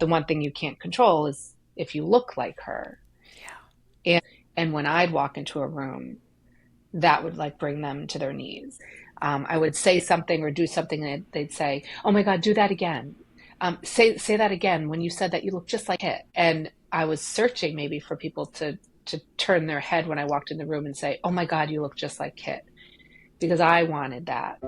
the one thing you can't control is if you look like her. And when I'd walk into a room, that would like bring them to their knees. I would say something or do something, and they'd say, "Oh my God, do that again. Say that again. When you said that, you look just like it." And I was searching maybe for people to turn their head when I walked in the room and say, "Oh my God, you look just like Kit," because I wanted that.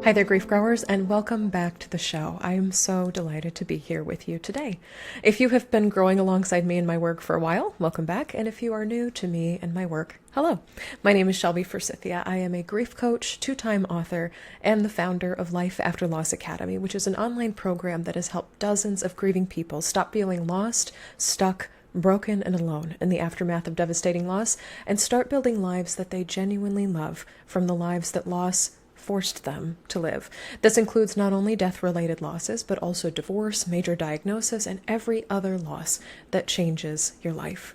Hi there, grief growers, and welcome back to the show. I am so delighted to be here with you today. If you have been growing alongside me in my work for a while, welcome back. And if you are new to me and my work, hello. My name is Shelby Forsythia. I am a grief coach, two-time author, and the founder of Life After Loss Academy, which is an online program that has helped dozens of grieving people stop feeling lost, stuck, broken, and alone in the aftermath of devastating loss, and start building lives that they genuinely love from the lives that loss forced them to live. This includes not only death-related losses, but also divorce, major diagnosis, and every other loss that changes your life.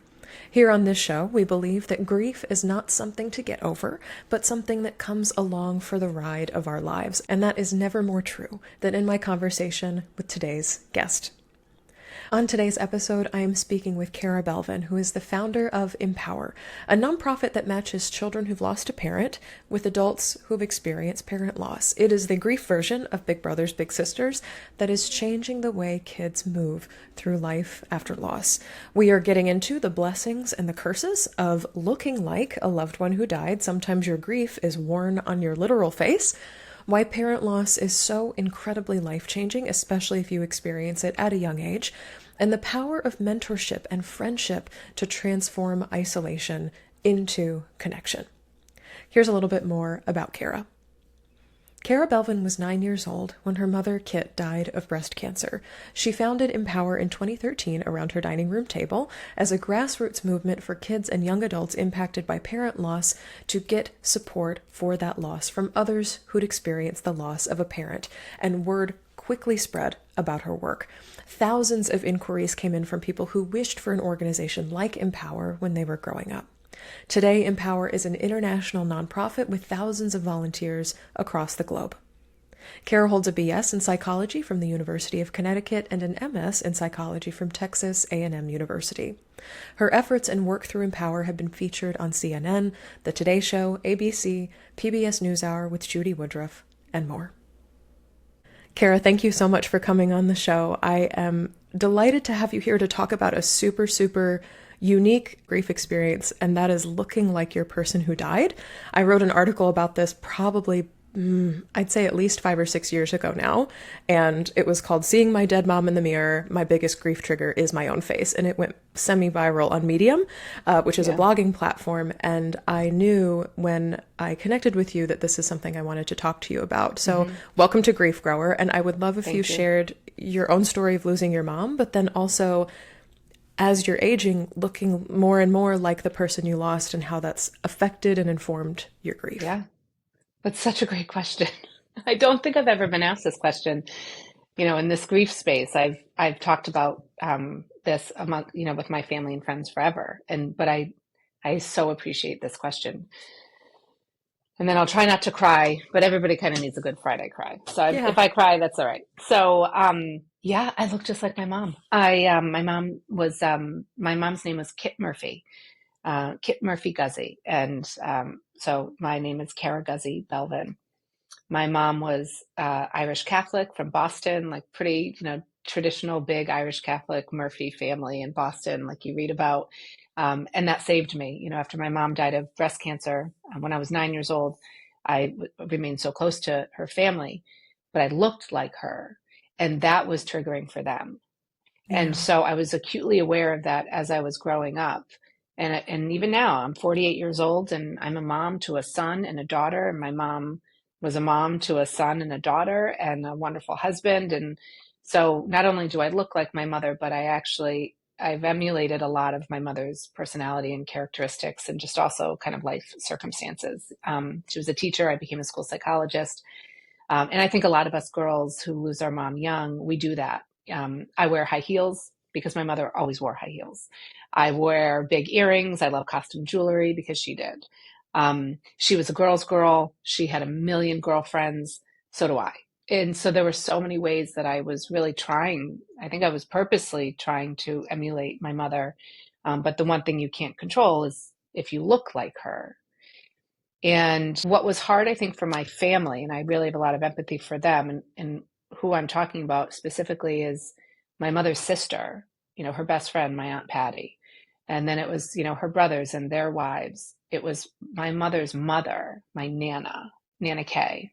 Here on this show, we believe that grief is not something to get over, but something that comes along for the ride of our lives. And that is never more true than in my conversation with today's guest. On today's episode, I am speaking with Cara Belvin, who is the founder of Empower, a nonprofit that matches children who've lost a parent with adults who've experienced parent loss. It is the grief version of Big Brothers Big Sisters that is changing the way kids move through life after loss. We are getting into the blessings and the curses of looking like a loved one who died. Sometimes your grief is worn on your literal face. Why parent loss is so incredibly life-changing, especially if you experience it at a young age, and the power of mentorship and friendship to transform isolation into connection. Here's a little bit more about Cara. Cara Belvin was 9 years old when her mother, Kit, died of breast cancer. She founded Empower in 2013 around her dining room table as a grassroots movement for kids and young adults impacted by parent loss to get support for that loss from others who'd experienced the loss of a parent, and word quickly spread about her work. Thousands of inquiries came in from people who wished for an organization like Empower when they were growing up. Today, Empower is an international nonprofit with thousands of volunteers across the globe. Cara holds a BS in psychology from the University of Connecticut and an MS in psychology from Texas A&M University. Her efforts and work through Empower have been featured on CNN, The Today Show, ABC, PBS NewsHour with Judy Woodruff, and more. Cara, thank you so much for coming on the show. I am delighted to have you here to talk about a super unique grief experience, and that is looking like your person who died. I wrote an article about this probably, I'd say at least 5 or 6 years ago now, and it was called Seeing My Dead Mom in the Mirror, My Biggest Grief Trigger is My Own Face, and it went semi-viral on Medium, which is a blogging platform, and I knew when I connected with you that this is something I wanted to talk to you about. So welcome to Grief Grower, and I would love if you shared your own story of losing your mom, but then also as you're aging, looking more and more like the person you lost and how that's affected and informed your grief. Yeah, that's such a great question. I don't think I've ever been asked this question. In this grief space, I've talked about this among with my family and friends forever, but I so appreciate this question. And then I'll try not to cry, but everybody kind of needs a good Friday cry. So if I cry, that's all right. So, yeah, I look just like my mom. My mom's name was Kit Murphy, Kit Murphy Guzzi. And so my name is Cara Guzzi Belvin. My mom was Irish Catholic from Boston, like pretty, traditional big Irish Catholic Murphy family in Boston, like you read about. And that saved me. After my mom died of breast cancer when I was 9 years old, I remained so close to her family, but I looked like her. And that was triggering for them. Yeah. And so I was acutely aware of that as I was growing up. And even now, I'm 48 years old and I'm a mom to a son and a daughter. And my mom was a mom to a son and a daughter and a wonderful husband. And so not only do I look like my mother, but I've emulated a lot of my mother's personality and characteristics and just also kind of life circumstances. She was a teacher. I became a school psychologist. And I think a lot of us girls who lose our mom young, we do that. I wear high heels because my mother always wore high heels. I wear big earrings. I love costume jewelry because she did. She was a girl's girl. She had a million girlfriends. So do I. And so there were so many ways that I was really trying. I think I was purposely trying to emulate my mother. But the one thing you can't control is if you look like her. And what was hard, I think, for my family, and I really have a lot of empathy for them, and who I'm talking about specifically is my mother's sister, her best friend, my Aunt Patty. And then it was, her brothers and their wives. It was my mother's mother, my Nana Kay.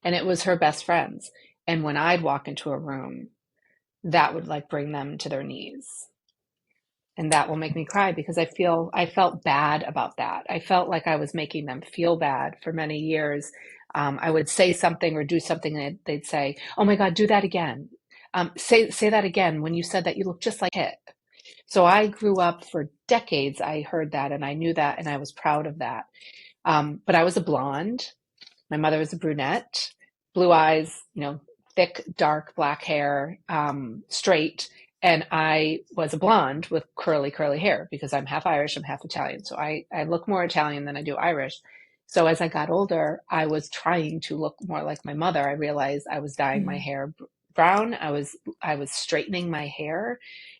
And it was her best friends. And when I'd walk into a room, that would like bring them to their knees. And that will make me cry because I felt bad about that. I felt like I was making them feel bad for many years. I would say something or do something and they'd say, "Oh my God, do that again. Say that again. When you said that, you look just like it." So I grew up for decades. I heard that and I knew that and I was proud of that. But I was a blonde. My mother was a brunette, blue eyes, thick, dark, black hair, straight. And I was a blonde with curly hair because I'm half Irish, I'm half Italian. So I look more Italian than I do Irish. So as I got older, I was trying to look more like my mother. I realized I was dyeing my hair brown. I was straightening my hair,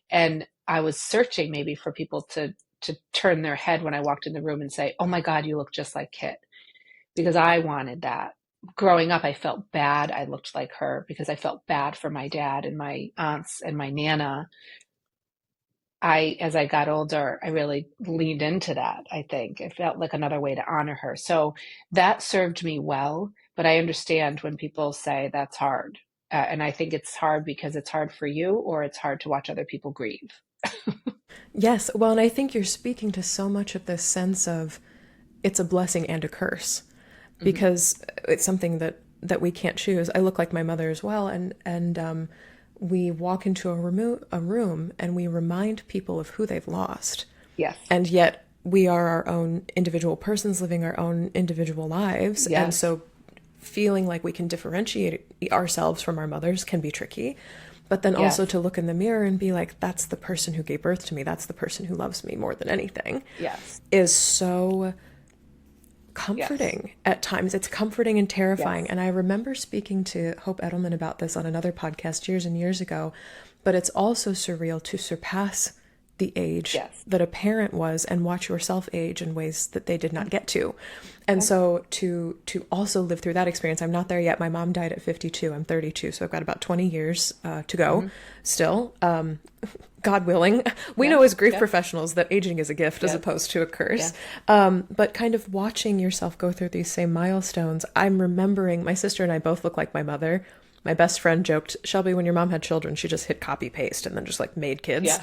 and I was searching maybe for people to turn their head when I walked in the room and say, "Oh my God, you look just like Kit," because I wanted that. Growing up, I felt bad. I looked like her because I felt bad for my dad and my aunts and my Nana. As I got older, I really leaned into that, I think. It felt like another way to honor her. So that served me well, but I understand when people say that's hard. And I think it's hard because it's hard for you or it's hard to watch other people grieve. Yes, well, and I think you're speaking to so much of this sense of it's a blessing and a curse because it's something that we can't choose. I look like my mother as well, and we walk into a room and we remind people of who they've lost. Yes. And yet we are our own individual persons living our own individual lives. Yes. And so feeling like we can differentiate ourselves from our mothers can be tricky. But then also to look in the mirror and be like, that's the person who gave birth to me. That's the person who loves me more than anything. Yes. Is so comforting at times. It's comforting and terrifying. Yes. And I remember speaking to Hope Edelman about this on another podcast years and years ago, but it's also surreal to surpass the age that a parent was and watch yourself age in ways that they did not get to. And so to also live through that experience, I'm not there yet. My mom died at 52. I'm 32. So I've got about 20 years to go still. God willing. We know as grief professionals that aging is a gift as opposed to a curse. But kind of watching yourself go through these same milestones, I'm remembering my sister and I both look like my mother. My best friend joked, "Shelby, when your mom had children, she just hit copy paste and then just like made kids." Yeah.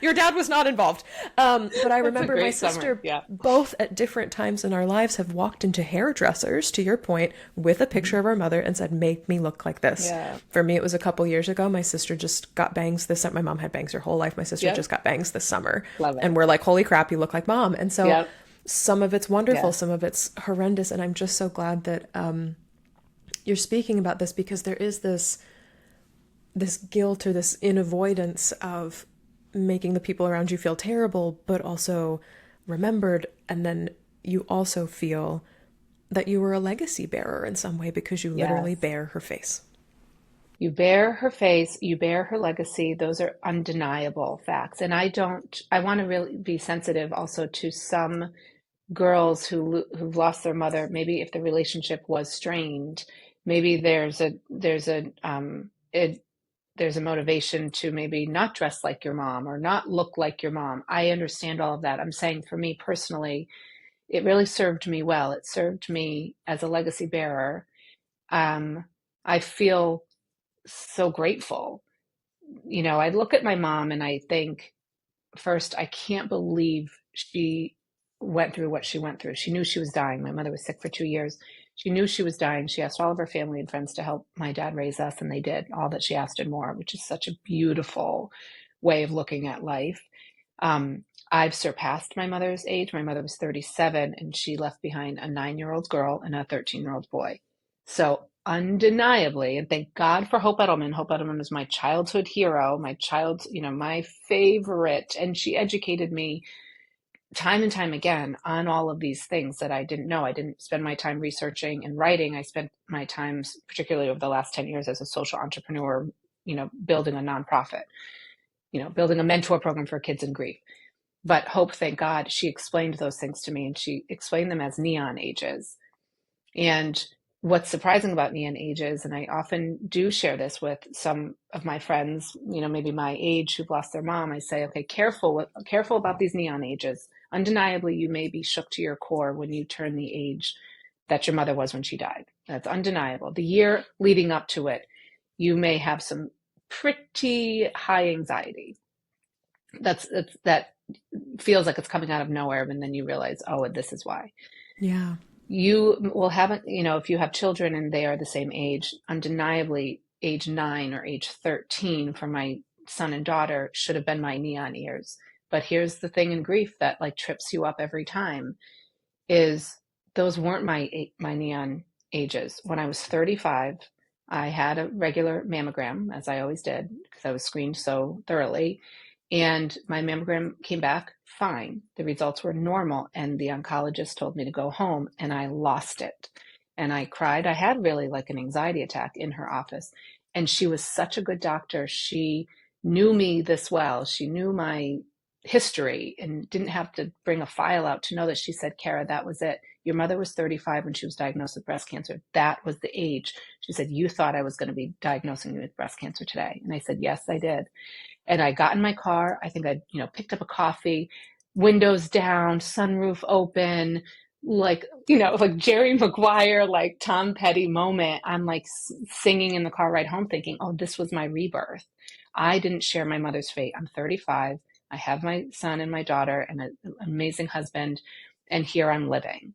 Your dad was not involved. But I remember my sister, both at different times in our lives, have walked into hairdressers, to your point, with a picture of our mother and said, "Make me look like this." Yeah. For me, it was a couple years ago. My sister just got bangs this summer. My mom had bangs her whole life. My sister just got bangs this summer. Love it. And we're like, "Holy crap, you look like mom." And so some of it's wonderful, some of it's horrendous. And I'm just so glad that you're speaking about this because there is this guilt or this avoidance of making the people around you feel terrible, but also remembered. And then you also feel that you were a legacy bearer in some way because you literally bear her face. You bear her face, you bear her legacy. Those are undeniable facts. And I want to really be sensitive also to some girls who've lost their mother. Maybe if the relationship was strained, maybe there's a motivation to maybe not dress like your mom or not look like your mom. I understand all of that. I'm saying for me personally, it really served me well. It served me as a legacy bearer. I feel so grateful. I look at my mom and I think, first, I can't believe she went through what she went through. She knew she was dying. My mother was sick for 2 years. She knew she was dying. She asked all of her family and friends to help my dad raise us, and they did all that she asked and more, which is such a beautiful way of looking at life. I've surpassed my mother's age. My mother was 37 and she left behind a 9-year-old girl and a 13-year-old boy. So undeniably, and thank God for Hope Edelman. Hope Edelman was my childhood hero, my favorite. And she educated me time and time again on all of these things that I didn't know. I didn't spend my time researching and writing. I spent my time, particularly over the last 10 years as a social entrepreneur, building a nonprofit, building a mentor program for kids in grief. But Hope, thank God, she explained those things to me, and she explained them as neon ages. And what's surprising about neon ages, and I often do share this with some of my friends, maybe my age who've lost their mom, I say, okay, careful about these neon ages. Undeniably, you may be shook to your core when you turn the age that your mother was when she died. That's undeniable. The year leading up to it, you may have some pretty high anxiety. That feels like it's coming out of nowhere, and then you realize, oh, this is why. Yeah. You will have, if you have children and they are the same age, undeniably age 9 or age 13 for my son and daughter should have been my neon years. But here's the thing in grief that like trips you up every time is those weren't my neon ages. When I was 35, I had a regular mammogram, as I always did, because I was screened so thoroughly. And my mammogram came back fine. The results were normal. And the oncologist told me to go home, and I lost it. And I cried. I had really like an anxiety attack in her office. And she was such a good doctor. She knew me this well. She knew my history and didn't have to bring a file out to know that. She said, Cara, that was it. Your mother was 35 when she was diagnosed with breast cancer. That was the age. She said, you thought I was going to be diagnosing you with breast cancer today. And I said, yes, I did. And I got in my car. I think I, picked up a coffee, windows down, sunroof open, like Jerry Maguire, like Tom Petty moment. I'm like singing in the car ride home thinking, oh, this was my rebirth. I didn't share my mother's fate. I'm 35. I have my son and my daughter and an amazing husband. And here I'm living.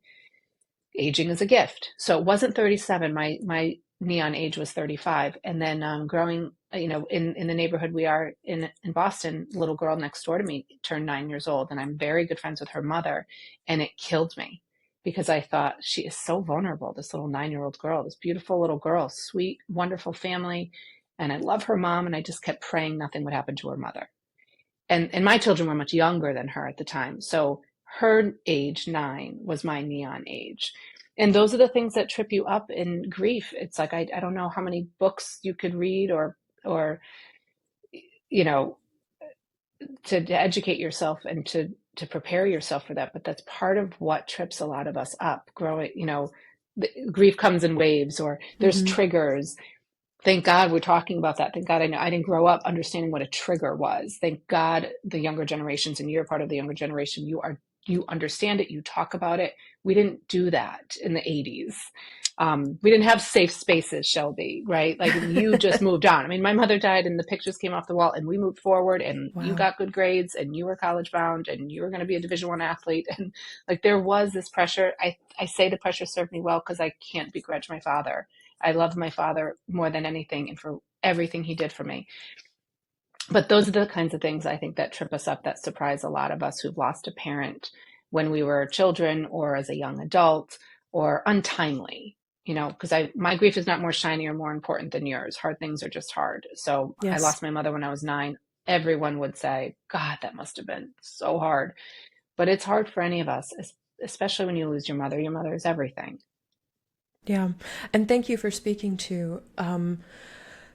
Aging is a gift. So it wasn't 37. My neon age was 35. And then growing, in the neighborhood we are in Boston, little girl next door to me turned 9 years old, and I'm very good friends with her mother. And it killed me because I thought, she is so vulnerable, this little 9-year-old girl, this beautiful little girl, sweet, wonderful family. And I love her mom. And I just kept praying nothing would happen to her mother. And my children were much younger than her at the time. So her age 9 was my neon age. And those are the things that trip you up in grief. It's like, I don't know how many books you could read or, to educate yourself and to prepare yourself for that. But that's part of what trips a lot of us up growing, grief comes in waves, or there's triggers. Thank God we're talking about that. Thank God I didn't grow up understanding what a trigger was. Thank God the younger generations, and you're part of the younger generation, you understand it, you talk about it. We didn't do that in the 80s. We didn't have safe spaces, Shelby, right? Like you just moved on. I mean, my mother died and the pictures came off the wall and we moved forward, and Wow. You got good grades and you were college bound and you were going to be a Division I athlete. And like there was this pressure. I say the pressure served me well because I can't begrudge my father. I love my father more than anything and for everything he did for me. But those are the kinds of things I think that trip us up, that surprise a lot of us who've lost a parent when we were children or as a young adult, or untimely, because my grief is not more shiny or more important than yours. Hard things are just hard. So Yes. I lost my mother when I was 9. Everyone would say, God, that must have been so hard. But it's hard for any of us, especially when you lose your mother. Your mother is everything. Yeah. And thank you for speaking to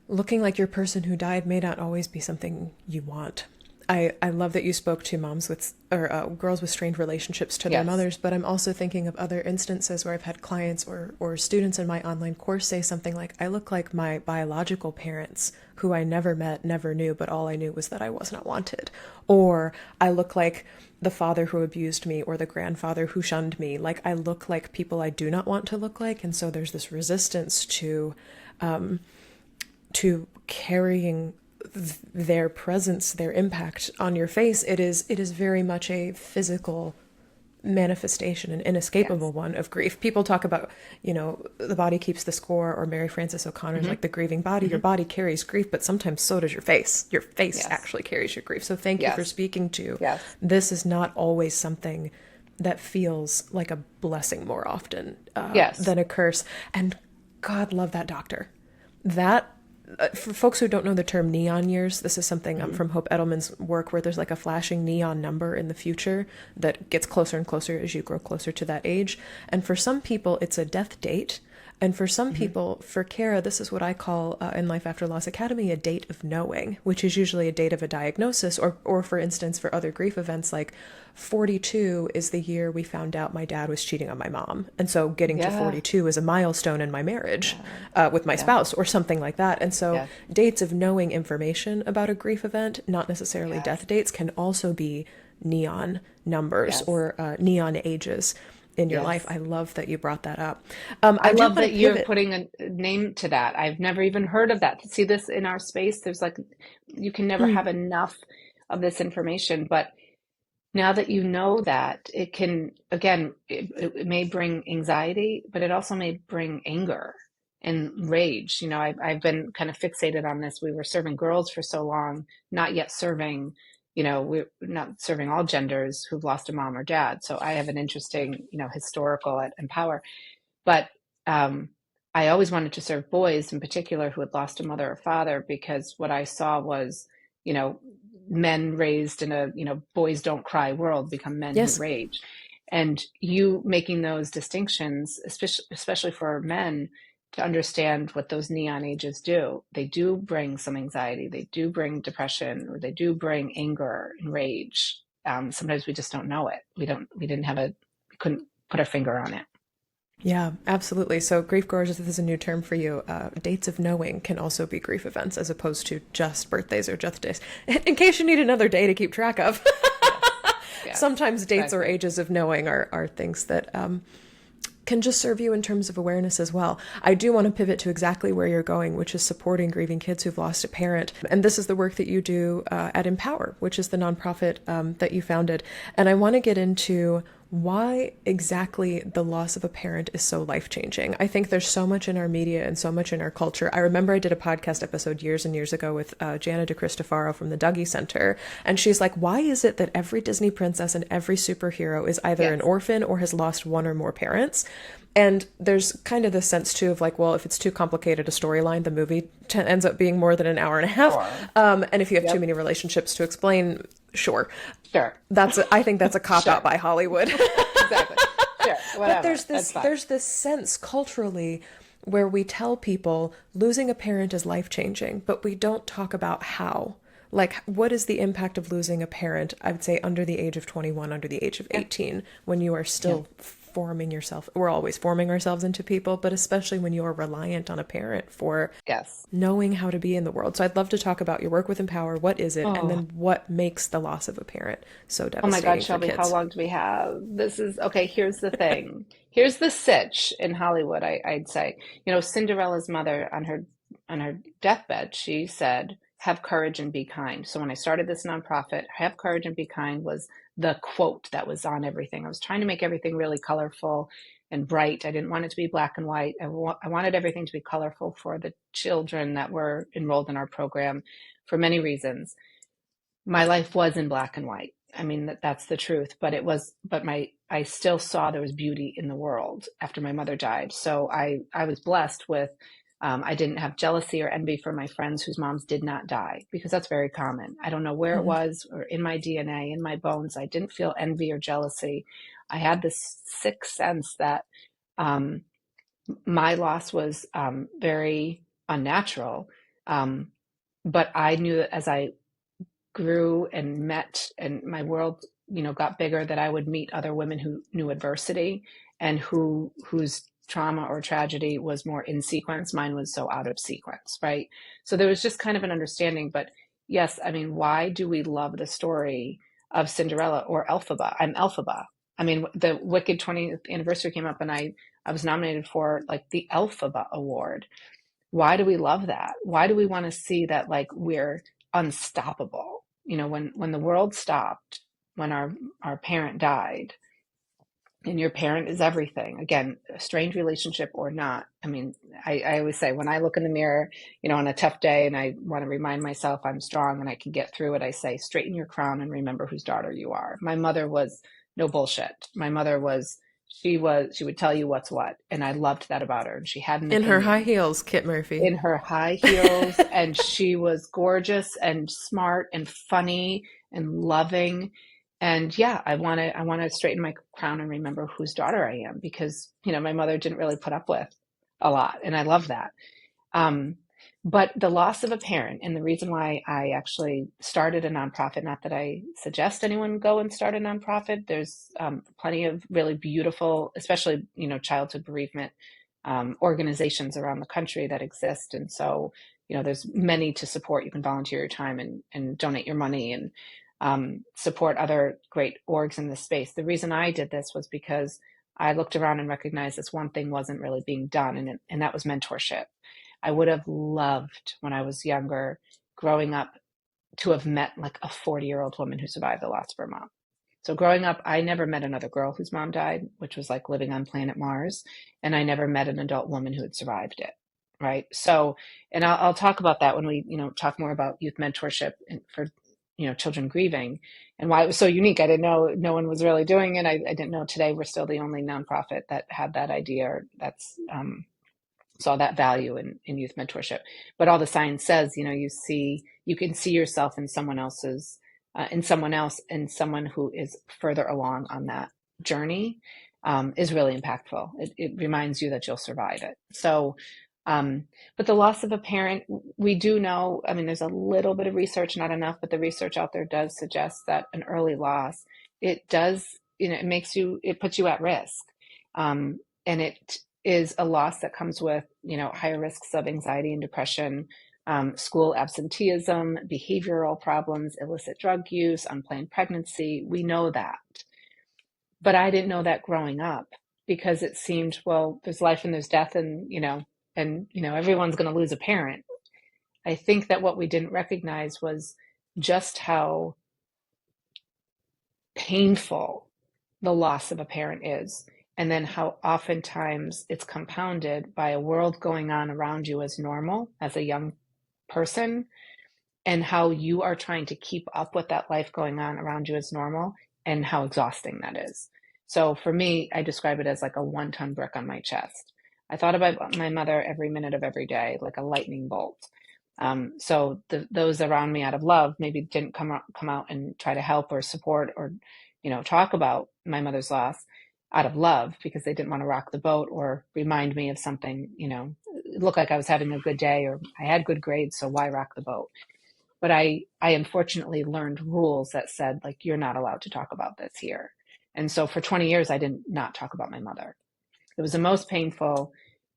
looking like your person who died may not always be something you want. I love that you spoke to moms with, or girls with strained relationships to their mothers, but I'm also thinking of other instances where I've had clients or students in my online course say something like, I look like my biological parents who I never met, never knew, but all I knew was that I was not wanted. Or I look like the father who abused me or the grandfather who shunned me. Like I look like people I do not want to look like. And so there's this resistance to carrying their presence, their impact on your face. It is very much a physical manifestation, an inescapable Yes. one of grief. People talk about, the body keeps the score, or Mary Frances O'Connor's Hmm. like the grieving body. Your Hmm. body carries grief, but sometimes so does your face. Your face Yes. actually carries your grief. So thank you for Yes. speaking to Yes. this is not always something that feels like a blessing more often Yes. than a curse. And God love that doctor. That for folks who don't know the term neon years, this is something Hmm. from Hope Edelman's work where there's like a flashing neon number in the future that gets closer and closer as you grow closer to that age. And for some people, it's a death date. And for some Hmm. people, for Cara, this is what I call in Life After Loss Academy a date of knowing, which is usually a date of a diagnosis, or for instance, for other grief events, like 42 is the year we found out my dad was cheating on my mom. And so getting to Yeah. 42 is a milestone in my marriage Yeah. with my Yeah. spouse or something like that. And so Yes. dates of knowing information about a grief event, not necessarily Yes. death dates, can also be neon numbers Yes. or neon ages in your life. Yes. I love that you brought that up. I I do love want to that you're pivot. putting a name to that. I've never even heard of that. See this in our space, there's like, you can never Mm, have enough of this information. But now that you know that, it can, again, it may bring anxiety, but it also may bring anger and rage. I've been kind of fixated on this. We were serving girls for so long, not yet serving, we're not serving all genders who've lost a mom or dad. So I have an interesting, historical at Empower. But um, I always wanted to serve boys in particular who had lost a mother or father, because what I saw was, you know, men raised in a, boys don't cry world become men who yes. rage. And you making those distinctions, especially for men, to understand what those neon ages do. They do bring some anxiety, they do bring depression, or they do bring anger and rage. Sometimes we just don't know it. We didn't have we couldn't put our finger on it. Yeah, absolutely. So, grief growers, this is a new term for you. Dates of knowing can also be grief events as opposed to just birthdays or death days. In case you need another day to keep track of. Yes. Yes, Sometimes dates or exactly. ages of knowing are things that can just serve you in terms of awareness as well. I do want to pivot to exactly where you're going, which is supporting grieving kids who've lost a parent. And this is the work that you do at Empower, which is the nonprofit that you founded. And I want to get into why exactly the loss of a parent is so life-changing. I think there's so much in our media and so much in our culture. I remember I did a podcast episode years and years ago with Jana DeCristofaro from the Dougie Center, and she's like, why is it that every Disney princess and every superhero is either an Yes. orphan or has lost one or more parents? And there's kind of this sense too of like, well, if it's too complicated a storyline, the movie ends up being more than an hour and a half. Sure. And if you have too Yep. many relationships to explain, sure. Sure. I think that's a cop out Sure. by Hollywood. Exactly. Sure. But Whatever. That's fine. there's this sense culturally where we tell people losing a parent is life-changing, but we don't talk about how. Like, what is the impact of losing a parent, I would say, under the age of 21, under the age of Yeah. 18, when you are Yeah. still forming yourself? We're always forming ourselves into people, but especially when you are reliant on a parent for Yes. knowing how to be in the world. So I'd love to talk about your work with Empower. What is it? And Oh. then what makes the loss of a parent so Oh my God, devastating for Shelby, how kids? long do we have? This is okay. Here's the thing. Here's the sitch in Hollywood. I'd say, Cinderella's mother on her deathbed, she said, "Have courage and be kind." So when I started this nonprofit, "Have courage and be kind" was the quote that was on everything. I was trying to make everything really colorful and bright. I didn't want it to be black and white. I wanted everything to be colorful for the children that were enrolled in our program for many reasons. My life was in black and white. I mean, that's the truth, but I still saw there was beauty in the world after my mother died. So I was blessed with, I didn't have jealousy or envy for my friends whose moms did not die, because that's very common. I don't know where it Mhm. was, or in my DNA, in my bones. I didn't feel envy or jealousy. I had this sixth sense that, um, my loss was, very unnatural. Um, but I knew that as I grew and met, and my world, got bigger, that I would meet other women who knew adversity and whose trauma or tragedy was more in sequence. Mine was so out of sequence, right? So there was just kind of an understanding. But yes, I mean, why do we love the story of Cinderella or Elphaba? I'm Elphaba. I mean, the Wicked 20th anniversary came up, and I was nominated for like the Elphaba Award. Why do we love that? Why do we want to see that, like, we're unstoppable? When the world stopped, when our parent died, and your parent is everything. Again, a strained relationship or not. I mean, I always say when I look in the mirror, on a tough day and I want to remind myself I'm strong and I can get through it, I say, straighten your crown and remember whose daughter you are. My mother was no bullshit. My mother was, she would tell you what's what. And I loved that about her. And she had an In her high opinion heels, Kit Murphy. in her high heels, and she was gorgeous and smart and funny and loving. And yeah, I want to straighten my crown and remember whose daughter I am, because my mother didn't really put up with a lot, and I love that. Um, but the loss of a parent, and the reason why I actually started a nonprofit, not that I suggest anyone go and start a nonprofit. There's plenty of really beautiful, especially, childhood bereavement organizations around the country that exist. And so, there's many to support. You can volunteer your time and donate your money and support other great orgs in this space. The reason I did this was because I looked around and recognized this one thing wasn't really being done, and that was mentorship. I would have loved, when I was younger, growing up, to have met like a 40-year-old woman who survived the loss of her mom. So growing up, I never met another girl whose mom died, which was like living on planet Mars. And I never met an adult woman who had survived it. Right. So, and I'll talk about that when we, talk more about youth mentorship for, children grieving, and why it was so unique. I didn't know no one was really doing it. I didn't know today we're still the only nonprofit that had that idea, or that's, saw that value in youth mentorship. But all the science says, you can see yourself in someone else's, in someone else, and someone who is further along on that journey is really impactful. It reminds you that you'll survive it. So, but the loss of a parent, we do know, I mean, there's a little bit of research, not enough, but the research out there does suggest that an early loss, it does, it puts you at risk. And it is a loss that comes with, higher risks of anxiety and depression, school absenteeism, behavioral problems, illicit drug use, unplanned pregnancy. We know that. But I didn't know that growing up, because it seemed, well, there's life and there's death, and, everyone's going to lose a parent. I think that what we didn't recognize was just how painful the loss of a parent is. And then how oftentimes it's compounded by a world going on around you as normal as a young person, and how you are trying to keep up with that life going on around you as normal, and how exhausting that is. So for me, I describe it as like a 1-ton brick on my chest. I thought about my mother every minute of every day, like a lightning bolt. So those around me, out of love, maybe didn't come out and try to help or support or, talk about my mother's loss out of love, because they didn't want to rock the boat or remind me of something, it looked like I was having a good day or I had good grades, so why rock the boat? But I unfortunately learned rules that said, like, you're not allowed to talk about this here. And so for 20 years, I didn't not talk about my mother. It was the most painful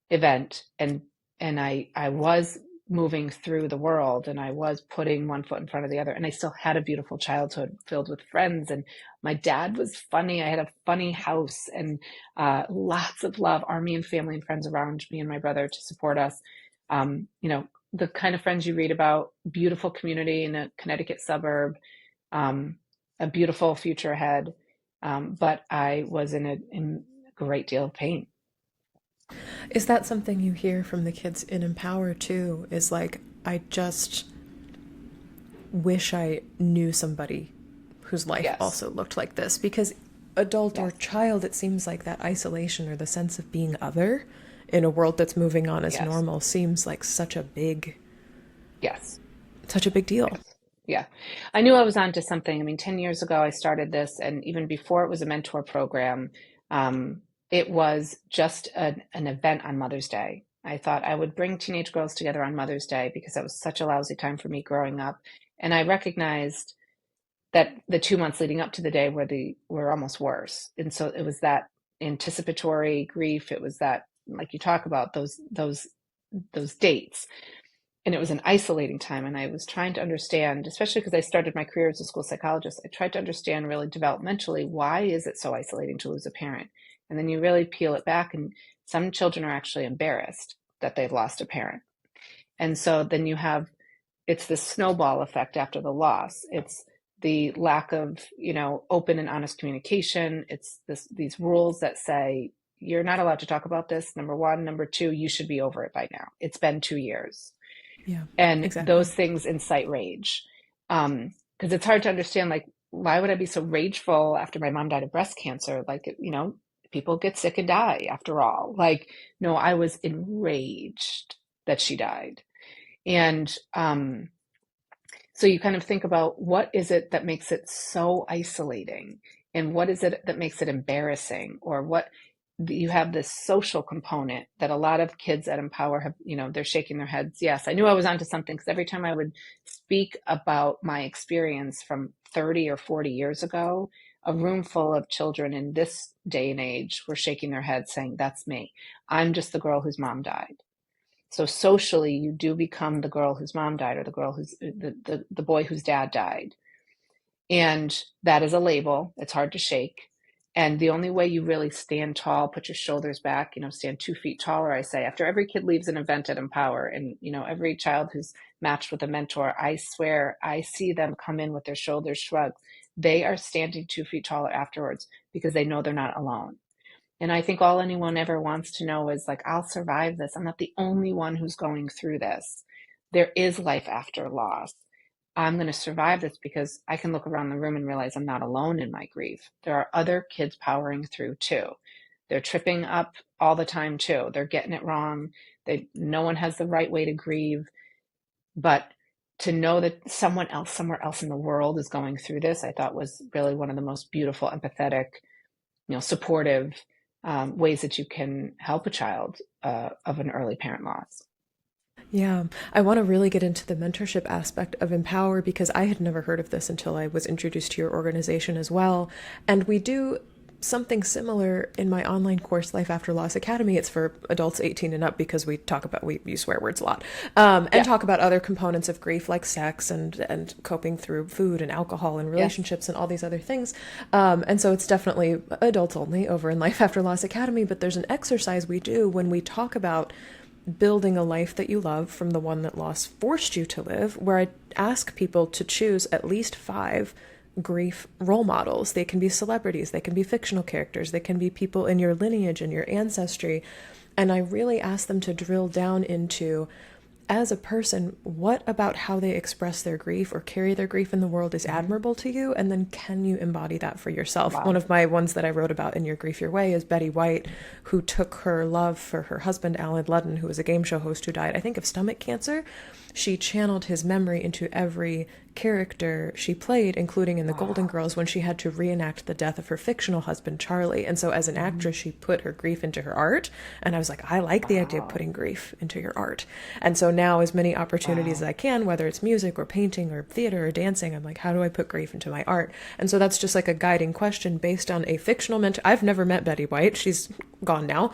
event. And I was moving through the world, and I was putting one foot in front of the other. And I still had a beautiful childhood filled with friends. And my dad was funny. I had a funny house, and lots of love, army and family and friends around me and my brother to support us. The kind of friends you read about, beautiful community in a Connecticut suburb, a beautiful future ahead. But I was in a great deal of pain. Is that something you hear from the kids in Empower too? Is like, I just wish I knew somebody whose life Yes. also looked like this, because adult or Yes. child, it seems like that isolation or the sense of being other in a world that's moving on as Yes. normal seems like such a big Yes. deal. Yes. Yeah. I knew I was onto something. I mean, 10 years ago, I started this, and even before it was a mentor program, it was just an event on Mother's Day. I thought I would bring teenage girls together on Mother's Day because that was such a lousy time for me growing up. And I recognized that the 2 months leading up to the day were almost worse. And so it was that anticipatory grief. It was that, like you talk about, those dates. And it was an isolating time. And I was trying to understand, especially because I started my career as a school psychologist, I tried to understand really developmentally, why is it so isolating to lose a parent? And then you really peel it back, and some children are actually embarrassed that they've lost a parent. And so then it's this snowball effect after the loss. It's the lack of, open and honest communication. It's these rules that say you're not allowed to talk about this, number one. Number two, you should be over it by now. It's been 2 years. Yeah, And exactly. those things incite rage. Because it's hard to understand, like, why would I be so rageful after my mom died of breast cancer? Like, people get sick and die after all. Like, no, I was enraged that she died. And so you kind of think about, what is it that makes it so isolating? And what is it that makes it embarrassing? Or what you have this social component that a lot of kids at Empower have, they're shaking their heads. Yes, I knew I was onto something, because every time I would speak about my experience from 30 or 40 years ago, a room full of children in this day and age were shaking their heads saying, that's me. I'm just the girl whose mom died. So socially, you do become the girl whose mom died, or the girl who's the boy whose dad died. And that is a label. It's hard to shake. And the only way you really stand tall, put your shoulders back, stand 2 feet taller, I say, after every kid leaves an event at Empower, and, every child who's matched with a mentor, I swear I see them come in with their shoulders shrugged. They are standing 2 feet taller afterwards, because they know they're not alone. And I think all anyone ever wants to know is, like, I'll survive this. I'm not the only one who's going through this. There is life after loss. I'm going to survive this, because I can look around the room and realize I'm not alone in my grief. There are other kids powering through too. They're tripping up all the time too. They're getting it wrong. No one has the right way to grieve. But to know that someone else somewhere else in the world is going through this, I thought was really one of the most beautiful, empathetic, supportive ways that you can help a child of an early parent loss. Yeah, I want to really get into the mentorship aspect of Empower, because I had never heard of this until I was introduced to your organization as well. And we do something similar in my online course, Life After Loss Academy. It's for adults 18 and up, because we use swear words a lot, and Yeah. talk about other components of grief, like sex and coping through food and alcohol and Yes. relationships and all these other things. And so it's definitely adults only over in Life After Loss Academy. But there's an exercise we do when we talk about building a life that you love from the one that loss forced you to live, where I ask people to choose at least 5 grief role models. They can be celebrities, they can be fictional characters, they can be people in your lineage and your ancestry. And I really ask them to drill down into, as a person, what about how they express their grief or carry their grief in the world is Mm-hmm. admirable to you? And then can you embody that for yourself? One Wow. of my ones that I wrote about in Your Grief Your Way is Betty White, who took her love for her husband, Alan Ludden, who was a game show host who died, I think, of stomach cancer. She channeled his memory into every character she played, including in The Golden Wow. Girls when she had to reenact the death of her fictional husband, Charlie. And so as an Mm-hmm. actress, she put her grief into her art. And I was like, I like the idea of Wow. putting grief into your art. And so now, as many opportunities as Wow. I can, whether it's music or painting or theater or dancing, I'm like, how do I put grief into my art? And so that's just like a guiding question based on a fictional mentor. I've never met Betty White. She's gone now.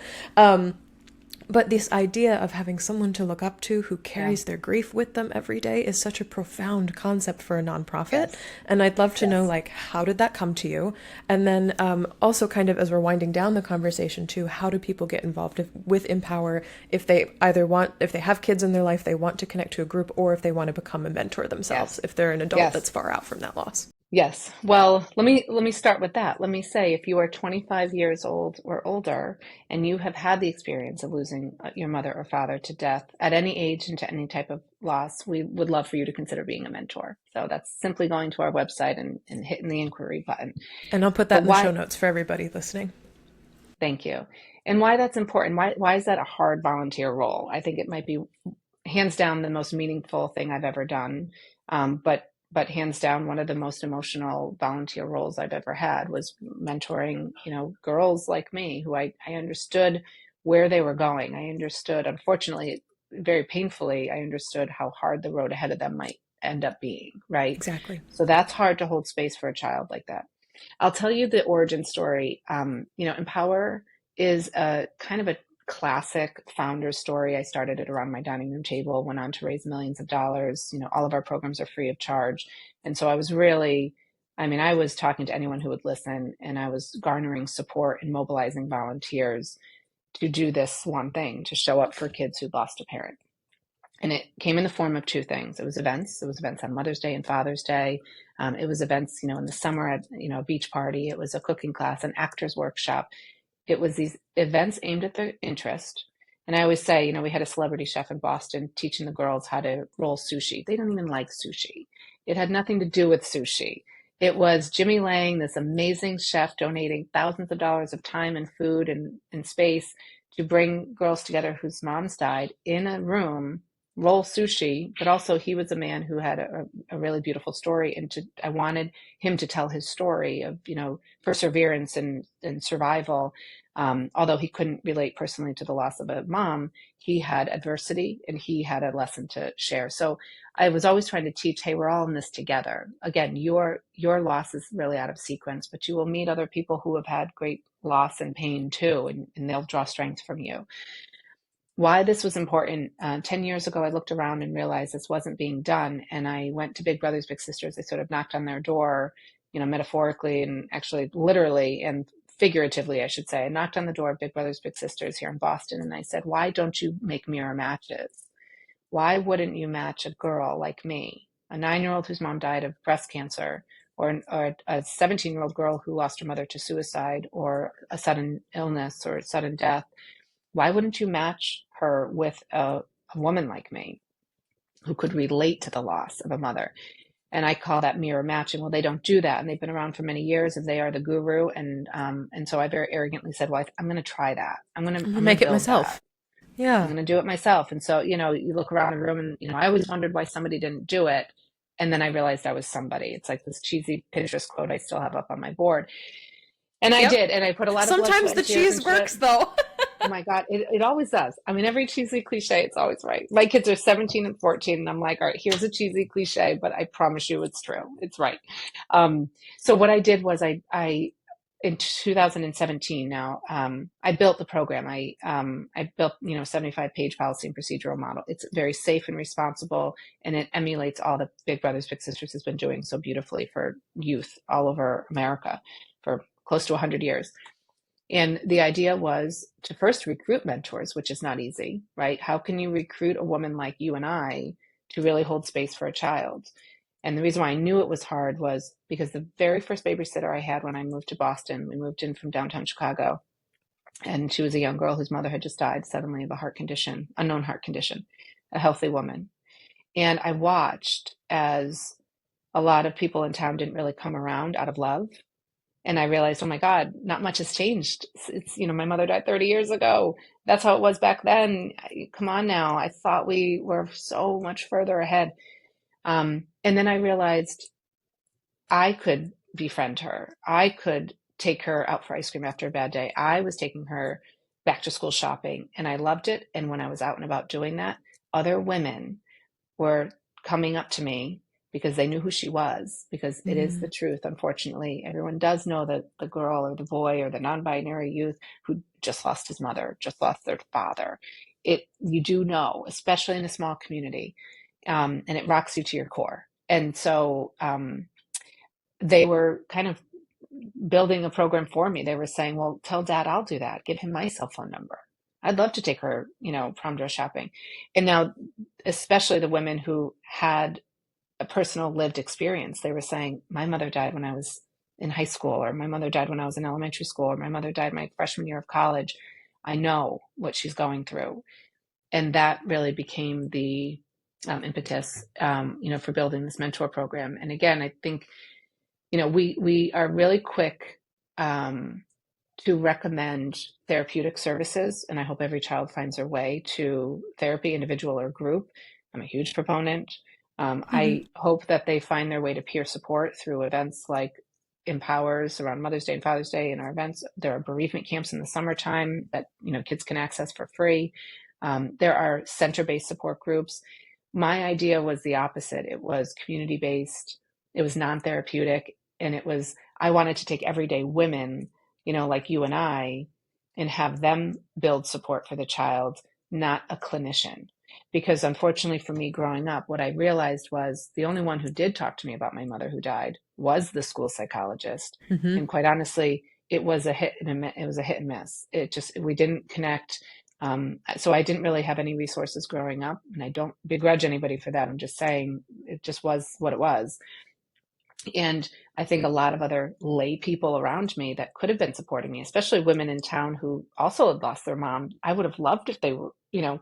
But this idea of having someone to look up to who Yeah. carries their grief with them every day is such a profound concept for a nonprofit. Yes. And I'd love to know, Yes. like, how did that come to you? And then also, kind of as we're winding down the conversation too, how do people get involved with Empower if they if they have kids in their life, they want to connect to a group, or if they want to become a mentor themselves, Yes. if they're an adult that's Yes. far out from that loss? Yes. Well, let me start with that. Let me say, if you are 25 years old or older and you have had the experience of losing your mother or father to death at any age and to any type of loss, we would love for you to consider being a mentor. So that's simply going to our website and hitting the inquiry button. And I'll put that But in the show why? notes for everybody listening. Thank you. And why that's important? Why is that a hard volunteer role? I think it might be hands down the most meaningful thing I've ever done. But hands down, one of the most emotional volunteer roles I've ever had was mentoring, girls like me who I understood where they were going. I understood, unfortunately, very painfully, I understood how hard the road ahead of them might end up being, right? Exactly. So that's hard to hold space for a child like that. I'll tell you the origin story. Empower is a kind of a classic founder story. I started it around my dining room table, went on to raise millions of dollars. All of our programs are free of charge. And so I was really, I was talking to anyone who would listen, and I was garnering support and mobilizing volunteers to do this one thing, to show up for kids who'd lost a parent. And it came in the form of two things. It was events. It was events on Mother's Day and Father's Day. It was events, in the summer at, a beach party. It was a cooking class, an actor's workshop. It was these events aimed at their interest. And I always say, we had a celebrity chef in Boston teaching the girls how to roll sushi. They don't even like sushi. It had nothing to do with sushi. It was Jimmy Lang, this amazing chef, donating thousands of dollars of time and food and space to bring girls together whose moms died in a room, roll sushi. But also, he was a man who had a really beautiful story. And I wanted him to tell his story of, perseverance and survival. Although he couldn't relate personally to the loss of a mom, he had adversity and he had a lesson to share. So I was always trying to teach, hey, we're all in this together. Again, your loss is really out of sequence, but you will meet other people who have had great loss and pain too, and they'll draw strength from you. Why this was important, 10 years ago, I looked around and realized this wasn't being done. And I went to Big Brothers Big Sisters. I sort of knocked on their door, metaphorically and actually literally and figuratively, I should say. I knocked on the door of Big Brothers Big Sisters here in Boston, and I said, why don't you make mirror matches? Why wouldn't you match a girl like me, a 9-year-old whose mom died of breast cancer, or a 17-year-old girl who lost her mother to suicide, or a sudden illness or a sudden death? Why wouldn't you match her with a woman like me who could relate to the loss of a mother? And I call that mirror matching. Well, they don't do that, and they've been around for many years, and they are the guru. And so I very arrogantly said, "Well, I'm going to try that. I'm going to Make it build that. myself. I'm Yeah. going to do it myself." And so, you look around the room, and I always wondered why somebody didn't do it, and then I realized I was somebody. It's like this cheesy Pinterest quote I still have up on my board, and I Yep. did, and I put a lot of blood, Sometimes sweat, the and tears cheese into it. works, though. Oh my God, it always does. I mean, every cheesy cliche, it's always right. My kids are 17 and 14, and I'm like, all right, here's a cheesy cliche, but I promise you it's true. It's right. Um, so what I did was I in 2017 now, I built the program. I built, 75-page policy and procedural model. It's very safe and responsible, and it emulates all the Big Brothers Big Sisters has been doing so beautifully for youth all over America for close to 100 years. And the idea was to first recruit mentors, which is not easy, right? How can you recruit a woman like you and I to really hold space for a child? And the reason why I knew it was hard was because the very first babysitter I had when I moved to Boston, we moved in from downtown Chicago, and she was a young girl whose mother had just died suddenly of a heart condition, unknown heart condition, a healthy woman. And I watched as a lot of people in town didn't really come around out of love. And I realized, oh my God, not much has changed. It's, my mother died 30 years ago. That's how it was back then. Come on now. I thought we were so much further ahead. And then I realized I could befriend her. I could take her out for ice cream after a bad day. I was taking her back to school shopping, and I loved it. And when I was out and about doing that, other women were coming up to me because they knew who she was, because it is the truth. Unfortunately, everyone does know that the girl or the boy or the non-binary youth who just lost his mother, just lost their father. You do know, especially in a small community, and it rocks you to your core. And so they were kind of building a program for me. They were saying, well, tell Dad I'll do that. Give him my cell phone number. I'd love to take her, prom dress shopping. And now, especially the women who had a personal lived experience, they were saying, my mother died when I was in high school, or my mother died when I was in elementary school, or my mother died my freshman year of college. I know what she's going through. And that really became the impetus, for building this mentor program. And again, I think, we are really quick to recommend therapeutic services, and I hope every child finds their way to therapy, individual or group. I'm a huge proponent. I hope that they find their way to peer support through events like Empowers around Mother's Day and Father's Day in our events. There are bereavement camps in the summertime that kids can access for free. There are center-based support groups. My idea was the opposite. It was community-based. It was non-therapeutic. And I wanted to take everyday women, like you and I, and have them build support for the child, not a clinician. Because unfortunately for me growing up, what I realized was the only one who did talk to me about my mother who died was the school psychologist. And quite honestly, it was a hit and miss. We didn't connect. So I didn't really have any resources growing up, and I don't begrudge anybody for that. I'm just saying it just was what it was. And I think a lot of other lay people around me that could have been supporting me, especially women in town who also had lost their mom. I would have loved if they were,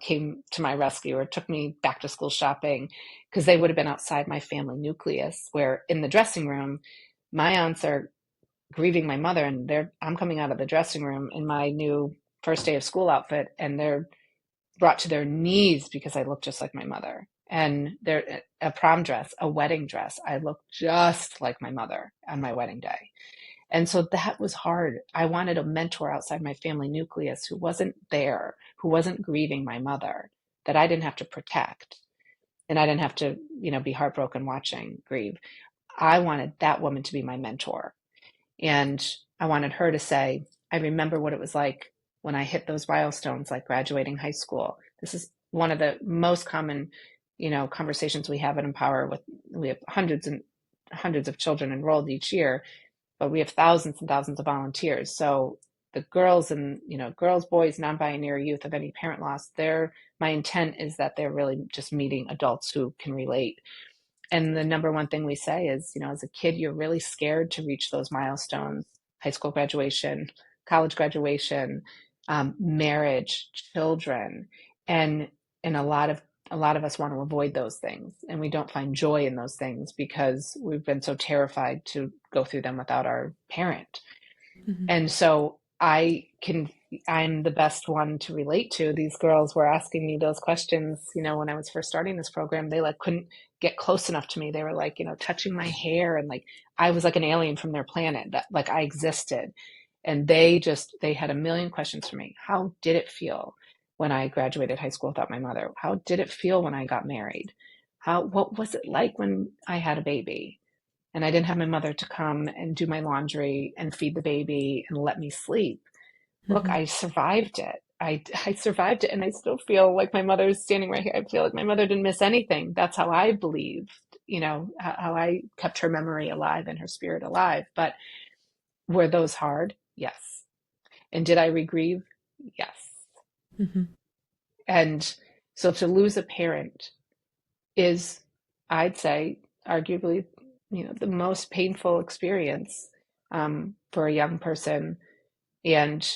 came to my rescue or took me back to school shopping, because they would have been outside my family nucleus, where in the dressing room, my aunts are grieving my mother, and I'm coming out of the dressing room in my new first day of school outfit, and they're brought to their knees because I look just like my mother. And they're a prom dress, a wedding dress. I look just like my mother on my wedding day. And so that was hard. I wanted a mentor outside my family nucleus who wasn't there, who wasn't grieving my mother, that I didn't have to protect. And I didn't have to, be heartbroken watching grieve. I wanted that woman to be my mentor. And I wanted her to say, I remember what it was like when I hit those milestones, like graduating high school. This is one of the most common, conversations we have at Empower. We have hundreds and hundreds of children enrolled each year, but we have thousands and thousands of volunteers. So the girls and, girls, boys, non-binary youth of any parent loss, my intent is that they're really just meeting adults who can relate. And the number one thing we say is, as a kid, you're really scared to reach those milestones: high school graduation, college graduation, marriage, children. And a lot of us want to avoid those things, and we don't find joy in those things because we've been so terrified to go through them without our parent. Mm-hmm. And so I'm the best one to relate to. These girls were asking me those questions, when I was first starting this program. They couldn't get close enough to me. They were touching my hair, and I was like an alien from their planet, that I existed. And they had a million questions for me. How did it feel when I graduated high school without my mother? How did it feel when I got married? What was it like when I had a baby and I didn't have my mother to come and do my laundry and feed the baby and let me sleep? Look, I survived it. I survived it, and I still feel like my mother's standing right here. I feel like my mother didn't miss anything. That's how I believed, how I kept her memory alive and her spirit alive. But were those hard? Yes. And did I regrieve? Yes. Mm-hmm. And so to lose a parent is, I'd say, arguably, the most painful experience for a young person, and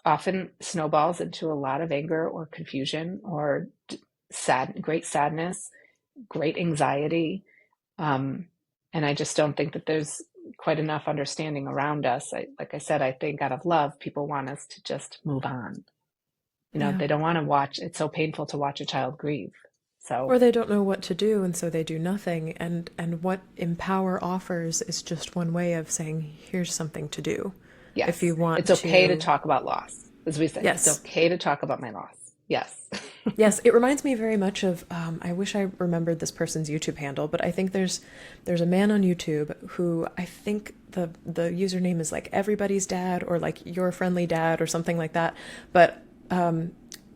often snowballs into a lot of anger or confusion or great sadness, great anxiety. And I just don't think that there's quite enough understanding around us. Like I said, I think out of love, people want us to just move on. They don't want to watch. It's so painful to watch a child grieve. Or they don't know what to do, and so they do nothing. And what Empower offers is just one way of saying, here's something to do. Yes. If you want it's okay to talk about loss, as we say. Yes. It's okay to talk about my loss. Yes. Yes, it reminds me very much of, I wish I remembered this person's YouTube handle, but I think there's a man on YouTube who, I think the username is everybody's dad, or your friendly dad, or something like that. But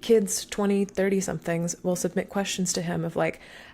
kids 20, 30 somethings will submit questions to him of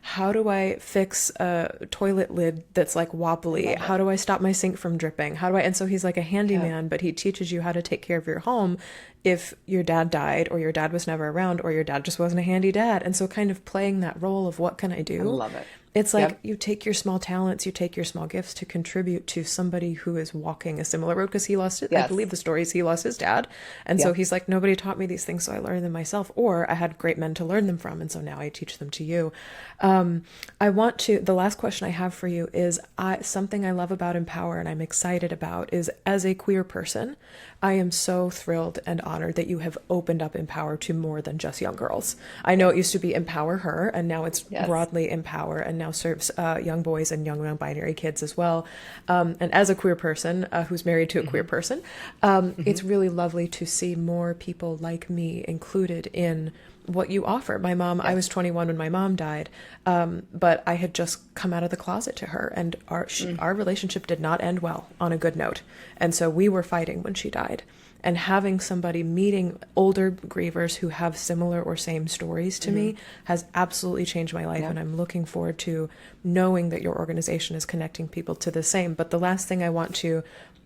how do I fix a toilet lid that's wobbly? How do I stop my sink from dripping? And so he's a handyman, but he teaches you how to take care of your home if your dad died, or your dad was never around, or your dad just wasn't a handy dad. And so kind of playing that role of what can I do? I love it. It's you take your small talents, you take your small gifts to contribute to somebody who is walking a similar road, because he lost it. Yes. I believe the story is he lost his dad. And so he's nobody taught me these things, so I learned them myself, or I had great men to learn them from, and so now I teach them to you. The last question I have for you is, something I love about Empower and I'm excited about is, as a queer person, I am so thrilled and honored that you have opened up Empower to more than just young girls. I know it used to be Empower Her, and now it's broadly Empower, and now serves young boys and young non-binary kids as well. And as a queer person who's married to a queer person, it's really lovely to see more people like me included in what you offer. My mom, I was 21 when my mom died, but I had just come out of the closet to her, and our relationship did not end well on a good note. And so we were fighting when she died. And having somebody, meeting older grievers who have similar or same stories to me, has absolutely changed my life. And I'm looking forward to knowing that your organization is connecting people to the same. But the last thing I want to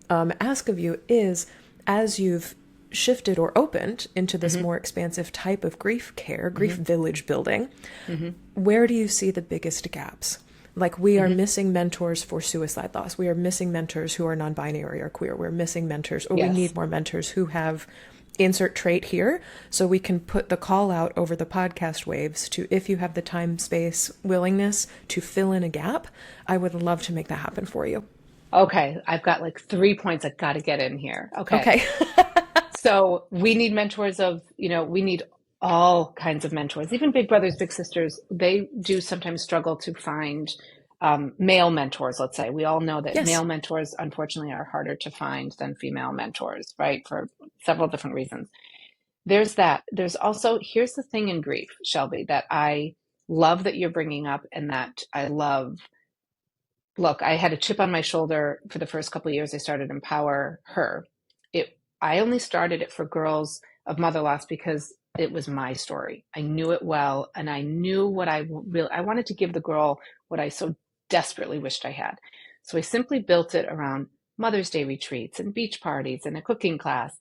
ask of you is, as you've shifted or opened into this Mm-hmm. more expansive type of grief care, grief Mm-hmm. village building, Mm-hmm. where do you see the biggest gaps? Like, we are Mm-hmm. missing mentors for suicide loss. We are missing mentors who are non-binary or queer. We're missing mentors, or we Yes. need more mentors who have insert trait here, so we can put the call out over the podcast waves to, if you have the time, space, willingness to fill in a gap, I would love to make that happen for you. Okay. I've got like 3 points I got to get in here. Okay. Okay. So we need mentors of, we need all kinds of mentors, even big brothers, big sisters. They do sometimes struggle to find male mentors, let's say. We all know that Yes. male mentors, unfortunately, are harder to find than female mentors, right? For several different reasons. There's that. There's also, here's the thing in grief, Shelby, that I love that you're bringing up, and that I love. Look, I had a chip on my shoulder for the first couple of years I started Empower Her. I only started it for girls of mother loss because it was my story. I knew it well, and I knew what I wanted to give the girl what I so desperately wished I had. So I simply built it around Mother's Day retreats and beach parties and a cooking class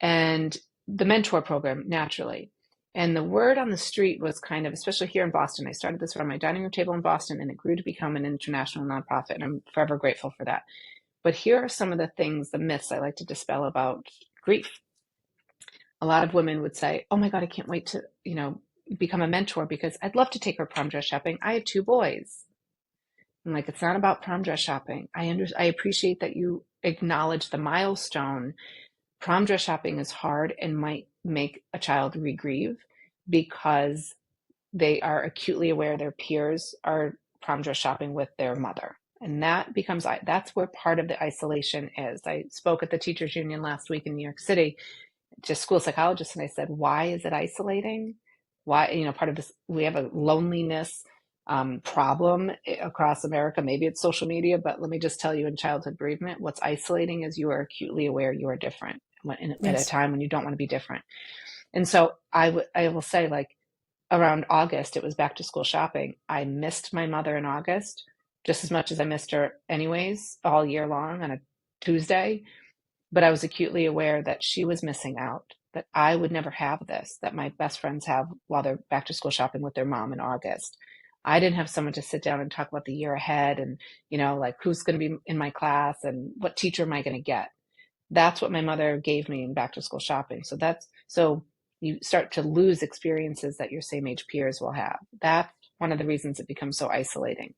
and the mentor program, naturally. And the word on the street was kind of, especially here in Boston, I started this around my dining room table in Boston, and it grew to become an international nonprofit, and I'm forever grateful for that. But here are some of the things, the myths I like to dispel about grief. A lot of women would say, "Oh my God, I can't wait to, become a mentor because I'd love to take her prom dress shopping. I have 2 boys." I'm like, it's not about prom dress shopping. I appreciate that you acknowledge the milestone. Prom dress shopping is hard and might make a child regrieve because they are acutely aware their peers are prom dress shopping with their mother. And that's where part of the isolation is. I spoke at the teachers union last week in New York City, just school psychologists, and I said, why is it isolating? Why, part of this, we have a loneliness problem across America. Maybe it's social media, but let me just tell you, in childhood bereavement, what's isolating is you are acutely aware you are different at a Yes. time when you don't want to be different. And so I will say, like, around August, it was back to school shopping. I missed my mother in August just as much as I missed her anyways, all year long on a Tuesday. But I was acutely aware that she was missing out, that I would never have this, that my best friends have while they're back to school shopping with their mom in August. I didn't have someone to sit down and talk about the year ahead and, like, who's going to be in my class and what teacher am I going to get. That's what my mother gave me in back to school shopping. So you start to lose experiences that your same age peers will have. That's one of the reasons it becomes so isolating.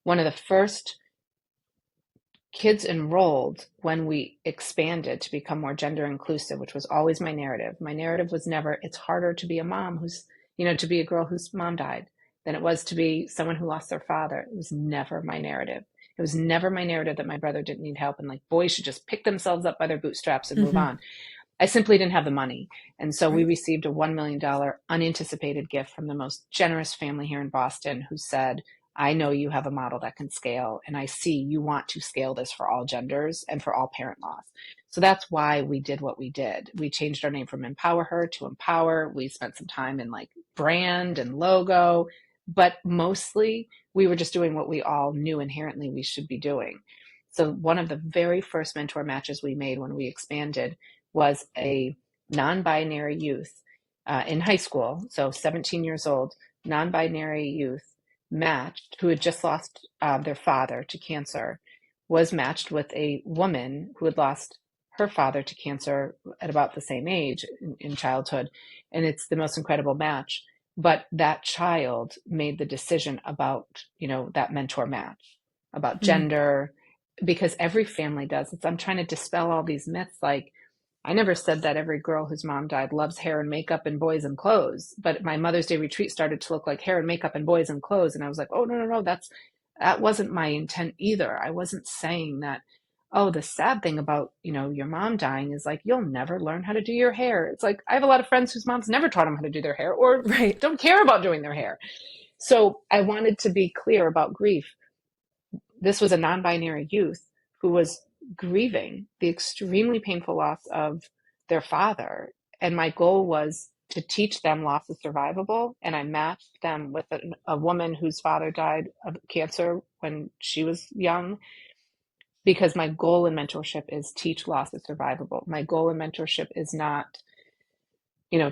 One of the first kids enrolled when we expanded to become more gender inclusive, which was always my narrative. My narrative was never, it's harder to be a mom to be a girl whose mom died than it was to be someone who lost their father. It was never my narrative. It was never my narrative that my brother didn't need help and, like, boys should just pick themselves up by their bootstraps and move Mm-hmm. on. I simply didn't have the money. And so we Right. received a $1 million unanticipated gift from the most generous family here in Boston, who said, I know you have a model that can scale, and I see you want to scale this for all genders and for all parent loss. So that's why we did what we did. We changed our name from Empower Her to Empower. We spent some time in, like, brand and logo, but mostly we were just doing what we all knew inherently we should be doing. So one of the very first mentor matches we made when we expanded was a non-binary youth in high school, so 17 years old, non-binary youth matched, who had just lost their father to cancer, was matched with a woman who had lost her father to cancer at about the same age in childhood. And it's the most incredible match. But that child made the decision about, that mentor match, about Mm. gender, because every family does. I'm trying to dispel all these myths. Like, I never said that every girl whose mom died loves hair and makeup and boys and clothes, but my Mother's Day retreat started to look like hair and makeup and boys and clothes. And I was like, oh, no, no, no, that wasn't my intent either. I wasn't saying that, oh, the sad thing about, your mom dying is, like, you'll never learn how to do your hair. It's like, I have a lot of friends whose moms never taught them how to do their hair or Right. don't care about doing their hair. So I wanted to be clear about grief. This was a non-binary youth who was grieving the extremely painful loss of their father. And my goal was to teach them loss is survivable. And I matched them with a woman whose father died of cancer when she was young. because my goal in mentorship is teach loss is survivable. My goal in mentorship is not,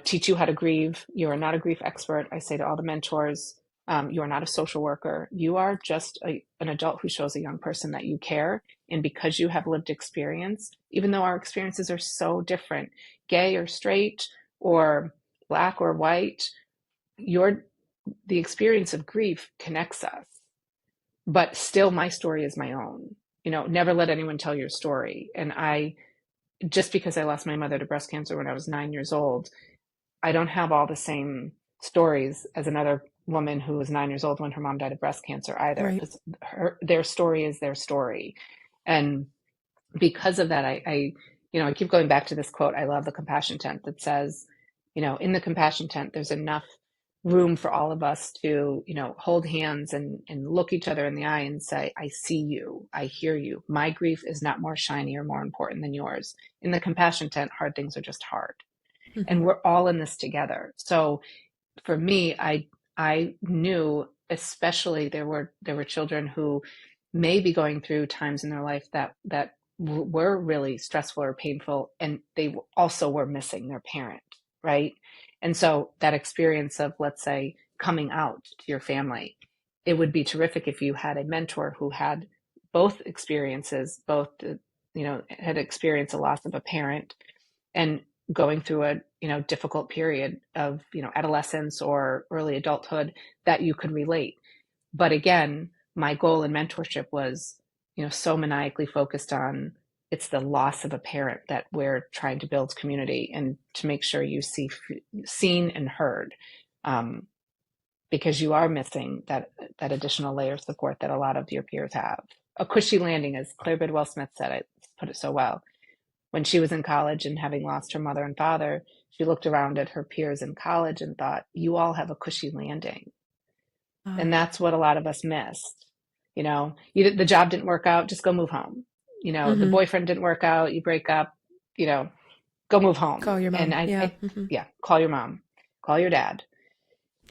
teach you how to grieve. You are not a grief expert. I say to all the mentors, you are not a social worker. You are just an adult who shows a young person that you care. And because you have lived experience, even though our experiences are so different, gay or straight or black or white, the experience of grief connects us. But still, my story is my own. Never let anyone tell your story. And just because I lost my mother to breast cancer when I was 9 years old, I don't have all the same stories as another woman who was 9 years old when her mom died of breast cancer either, Right. because their story is their story. And because of that, I keep going back to this quote. I love the compassion tent that says, in the compassion tent, there's enough room for all of us to, hold hands and look each other in the eye and say, I see you, I hear you. My grief is not more shiny or more important than yours. In the compassion tent, hard things are just hard. Mm-hmm. And we're all in this together. So for me, I knew, especially there were children who may be going through times in their life that were really stressful or painful, and they also were missing their parent, right? And so that experience of, let's say, coming out to your family, it would be terrific if you had a mentor who had both experiences, had experienced a loss of a parent and going through a difficult period of adolescence or early adulthood that you could relate. But again, my goal in mentorship was so maniacally focused on, it's the loss of a parent that we're trying to build community and to make sure you seen and heard, because you are missing that additional layer of support that a lot of your peers have. A cushy landing, as Claire Bidwell Smith said, it put it so well. When she was in college and having lost her mother and father, she looked around at her peers in college and thought, you all have a cushy landing. And that's what a lot of us missed. The job didn't work out, just go move home. Mm-hmm. The boyfriend didn't work out, you break up, go move home. Call your mom. And call your mom, call your dad.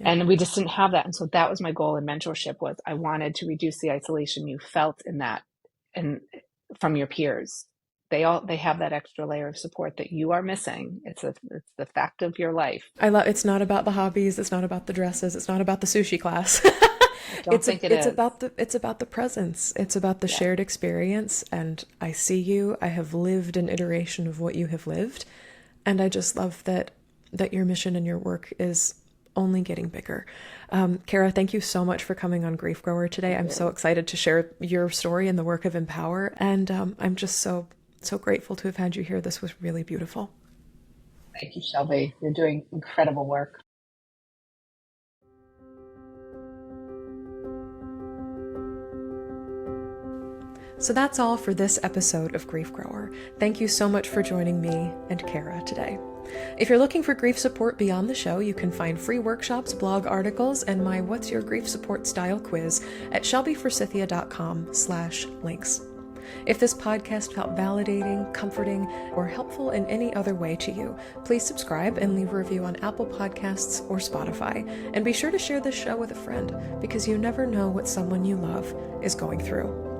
Yeah. And we just didn't have that. And so that was my goal in mentorship, was I wanted to reduce the isolation you felt in that and from your peers. They have that extra layer of support that you are missing. It's the fact of your life. It's not about the hobbies. It's not about the dresses. It's not about the sushi class. It's about the presence. It's about the shared experience. And I see you. I have lived an iteration of what you have lived. And I just love that your mission and your work is only getting bigger. Cara, thank you so much for coming on Grief Grower today. I'm so excited to share your story and the work of Empower. And I'm just so grateful to have had you here. This was really beautiful. Thank you, Shelby. You're doing incredible work. So that's all for this episode of Grief Grower. Thank you so much for joining me and Cara today. If you're looking for grief support beyond the show, you can find free workshops, blog articles, and my What's Your Grief Support Style quiz at shelbyforsythia.com/links. If this podcast felt validating, comforting, or helpful in any other way to you, please subscribe and leave a review on Apple Podcasts or Spotify. And be sure to share this show with a friend, because you never know what someone you love is going through.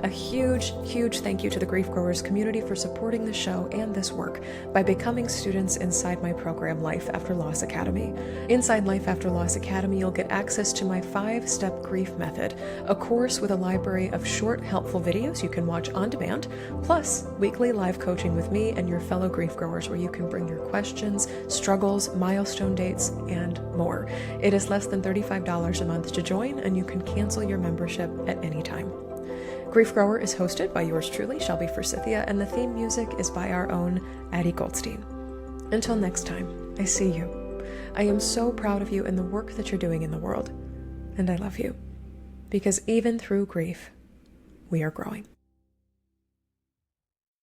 A huge, huge thank you to the Grief Growers community for supporting the show and this work by becoming students inside my program, Life After Loss Academy. Inside Life After Loss Academy, you'll get access to my 5-step grief method, a course with a library of short, helpful videos you can watch on demand, plus weekly live coaching with me and your fellow grief growers, where you can bring your questions, struggles, milestone dates, and more. It is less than $35 a month to join, and you can cancel your membership at any time. Grief Grower is hosted by yours truly, Shelby Forsythia, and the theme music is by our own Addie Goldstein. Until next time, I see you. I am so proud of you and the work that you're doing in the world. And I love you. Because even through grief, we are growing.